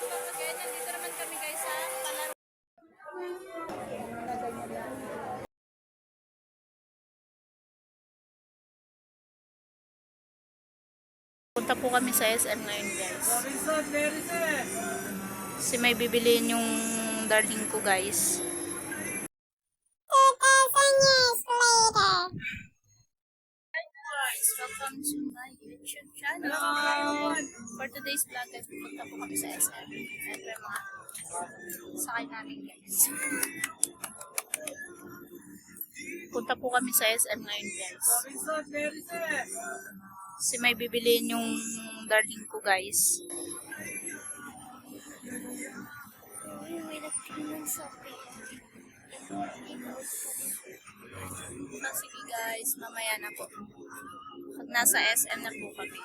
Again, nandito naman kami guys sa palaro. Punta po kami sa SM ngayon guys. Kasi may bibiliin yung darling ko guys. Welcome to my YouTube channel. For today's vlog guys, pupunta po kami sa SM. Siyempre mga sakay namin guys. Punta po kami sa SM ngayon guys. Kasi may bibiliin yung darling ko guys. Sige guys, mamaya na po. Pag nasa SM na po kami.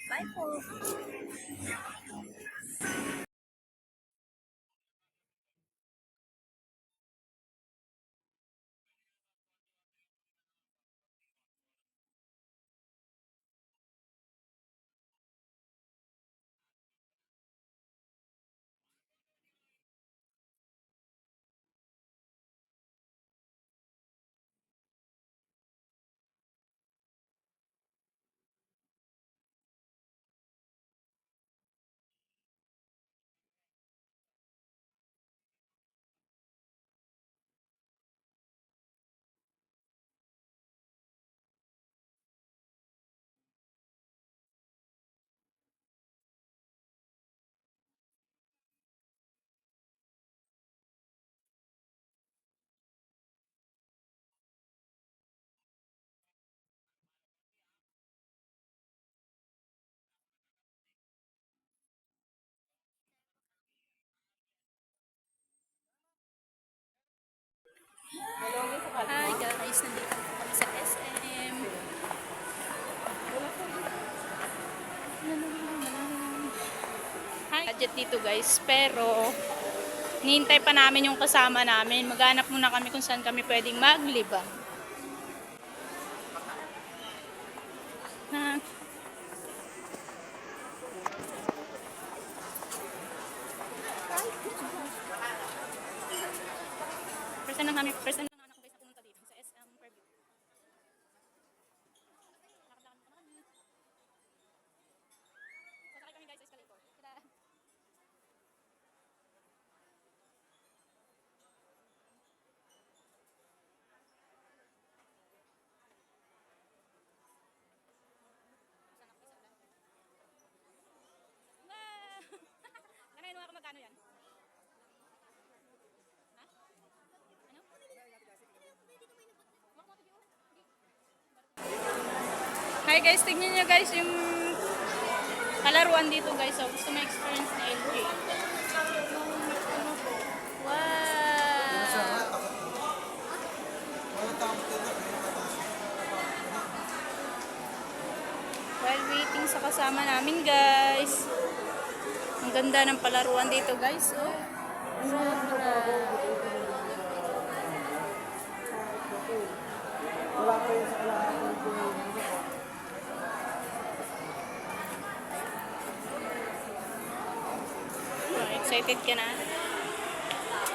Bye po! Hi guys, nandito po kami sa SM. Hi! Budget dito guys, pero hinihintay pa namin yung kasama namin. Maghanap muna kami kung saan kami pwedeng maglibang. Ha? First time lang ako guys na pumunta dito sa SM Fairview. Lakad-lakad pa kami. Sasakay kami guys sa escalator. Tada! Nanayin mo ako magkano yan? Hi guys, tignan nyo guys yung kalaruan dito guys. So, gusto ma-experience na LJ. Wow! While waiting sa kasama namin guys. Ang ganda ng palaruan dito guys. Oh. Wala pa yung sa kailangan ko. Excited ka na?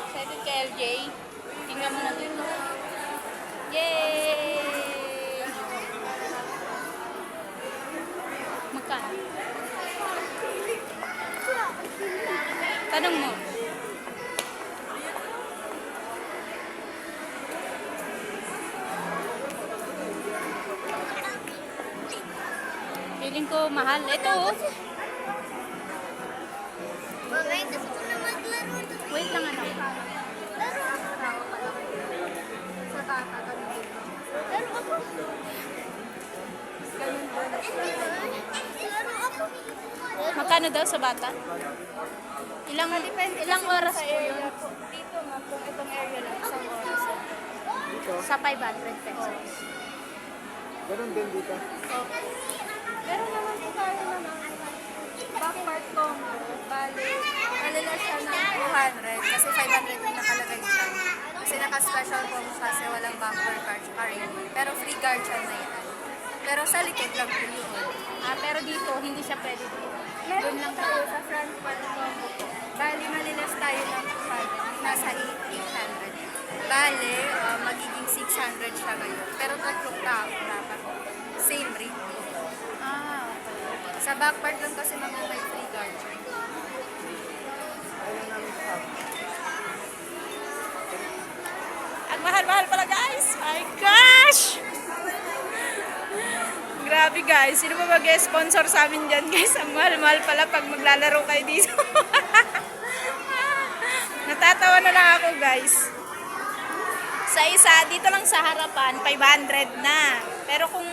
Excited ka LJ? Tingnan mo na dito. Yay! Magkano? Tanong mo. Feeling ko mahal. Ito oh. Wait lang ano. Laro ako. Magkano daw sa bata? Ilang oras po yun? Dito nga, kung itong area lang, isang oras. Sa 500 pesos. Ganun din dito. Pero naman po tayo na backpart combo. Bali na siya ng 200 kasi 500 yung nakalagay dyan. Kasi naka-special promo kasi walang bumper card tsaka ring. Pero free guard siya na yan. Pero sa likod lang po yun. Pero dito, hindi siya pwede dito. Meron lang tayo sa front part combo. Bali, malilas tayo ng 200. Nasa 800. Bali, magiging 600 siya ngayon. Pero tatlong tao dapat. Same rate. Ah, okay. Sa back part lang kasi mga may free guardian. Ang mahal-mahal pala guys. My gosh! Grabe guys. Sino ba mag-sponsor sa amin dyan guys? Ang mahal-mahal pala pag maglalaro kayo dito. Natatawa na lang ako guys. Sa isa, dito lang sa harapan, 500 na. Pero kung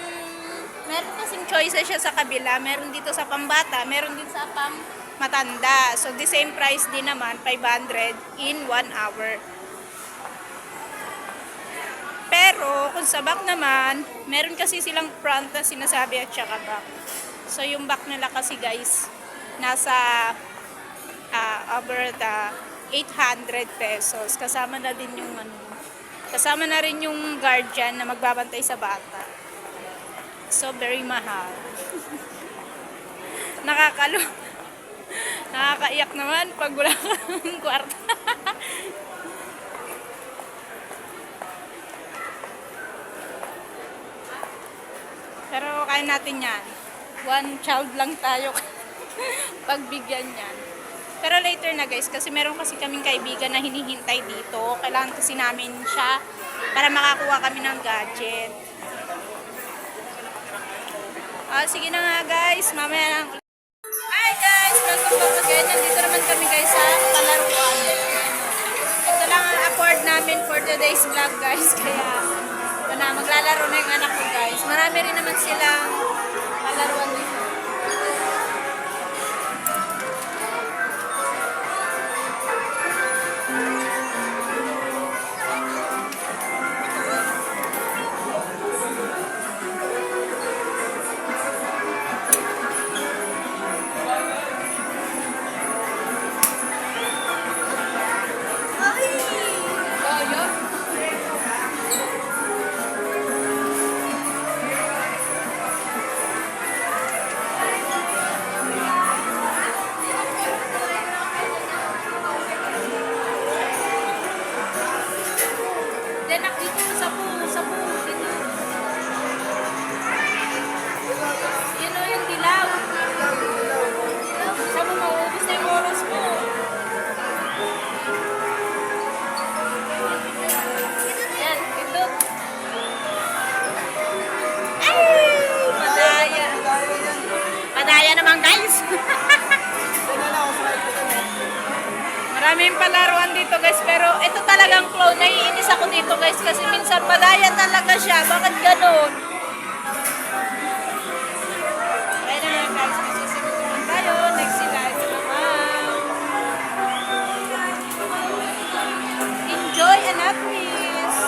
meron kasing choices siya sa kabila, meron dito sa pambata, meron din sa pang matanda. So, the same price din naman, 500 in 1 hour. Pero, kung sa back naman, meron kasi silang front na sinasabi at saka back. So, yung back nila kasi guys, nasa over the 800 pesos. Kasama na din yung kasama na rin yung guardian na magbabantay sa bata. So, very mahal. Nakakaiyak naman pag wala kang kwarta. Pero kaya natin yan. One child lang tayo pagbigyan yan. Pero later na guys, kasi meron kasi kaming kaibigan na hinihintay dito. Kailangan kasi namin siya para makakuha kami ng gadget. Sige na nga guys, mamaya lang. Hi guys, welcome back again. Nandito naman kami guys sa palaruan. Ito lang ang afford namin for today's vlog guys. Kaya maglalaro na yung anak ko guys. Marami rin naman silang palaruan dito. Maraming palaruan dito guys, pero ito talagang clown. Naiinis ako dito guys kasi minsan padaya talaga siya. Bakit ganun? Kaya naman guys, magsusunod naman tayo. Next sila, ito naman. Enjoy and at peace.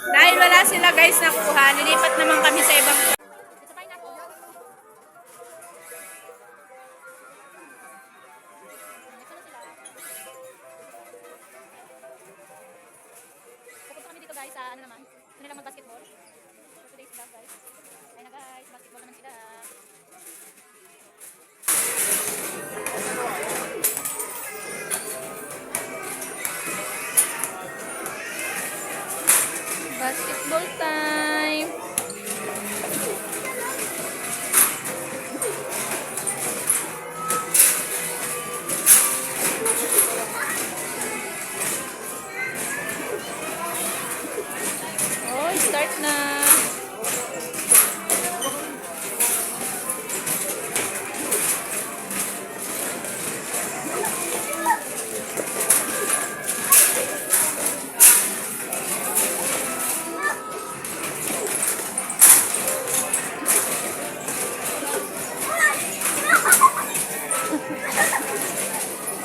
Dahil wala sila guys nakuha, nilipat naman kami sa ibang pupunta kami dito guys sa ano naman, kanilang mag-basketball. So today's vlog guys. Ayun na guys, basketball naman sila. Basketball time. Oh, start na.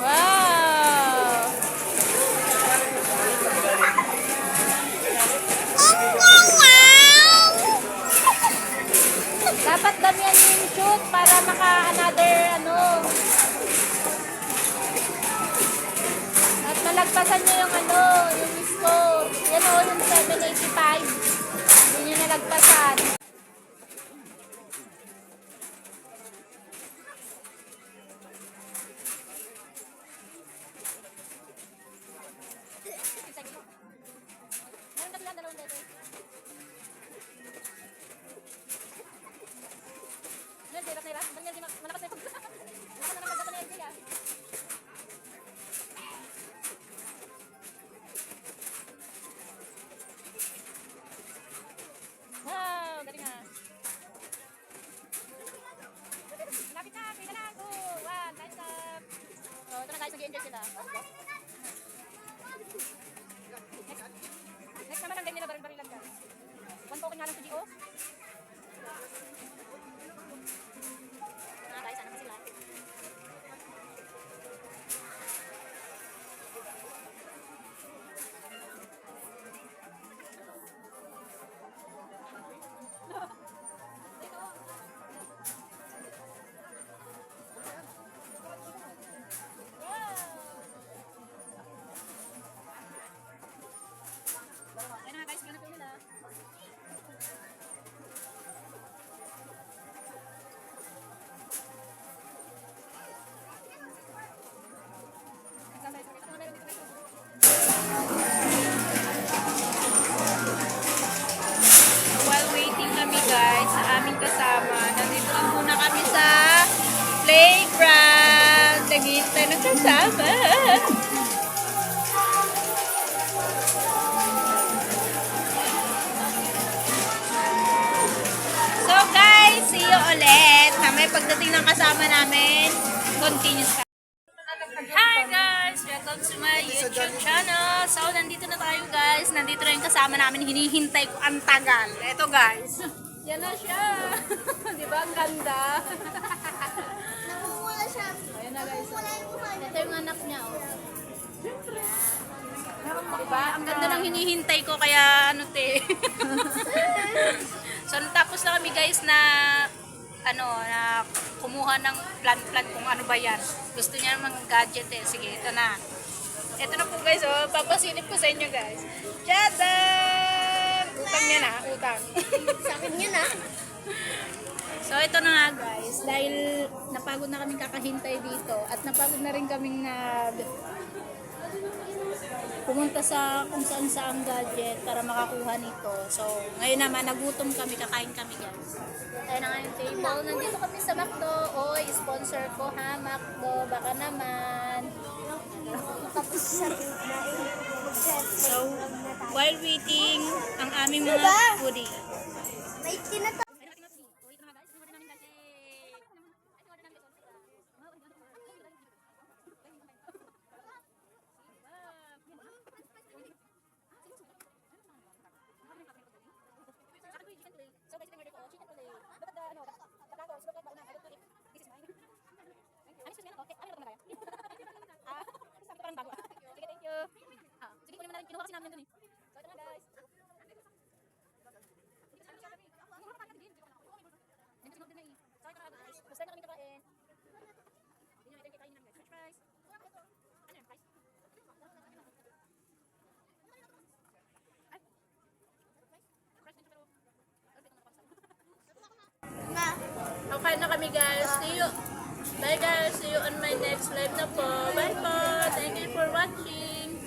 Wow! Yan, hirap na hirap. Malakas na yung malakas na magdata na LJ ah. Wow, galing ah. Lapit na, pila lang. 2, 1, time's up. So, ito na guys, nag-enjoy sila. Next naman ang game nila, baril-barilan guys. 1 token nga lang sa GO. Guys, ano pa sila? Ayun na guys, ganun po nila. While waiting kami guys sa aming kasama, nandito lang muna kami sa playground. Naghihintay ng kasama. So guys, see you ulit. Mamaya pagdating ng kasama namin, continuous ka. Hi guys! Welcome to my YouTube channel. So, nandito na tayo guys. Nandito na yung kasama namin. Hinihintay ko ang tagal. Eto guys. Yan na siya. Di ba? Ang ganda. Namumula siya. Ayun na guys. Ito yung anak niya, oh. Diba? Ang ganda ng hinihintay ko. Kaya ano te. So, natapos na kami guys na na kumuha ng plan-plan kung ano ba yan. Gusto niya ng mga gadget eh. Sige, ito na. Ito na po guys, oh. Papasilip ko sa inyo guys. Tadaan! Utang niya na, utang. Sa akin yun, ah. So, ito na nga guys. Dahil napagod na kaming kakahintay dito at napagod na rin kaming pumunta sa kung saan saang gadget para makakuha nito. So, ngayon naman, nagutom kami, kakain kami guys. Tayo na nga yung table. Nandito kami sa McDo. Oy, sponsor ko ha, McDo. Baka naman. Tapos sa So, while waiting ang aming mga foodie. may tinatawag. Okay na kami guys. See you. Bye guys. See you on my next live na po. Bye po. Thank you for watching.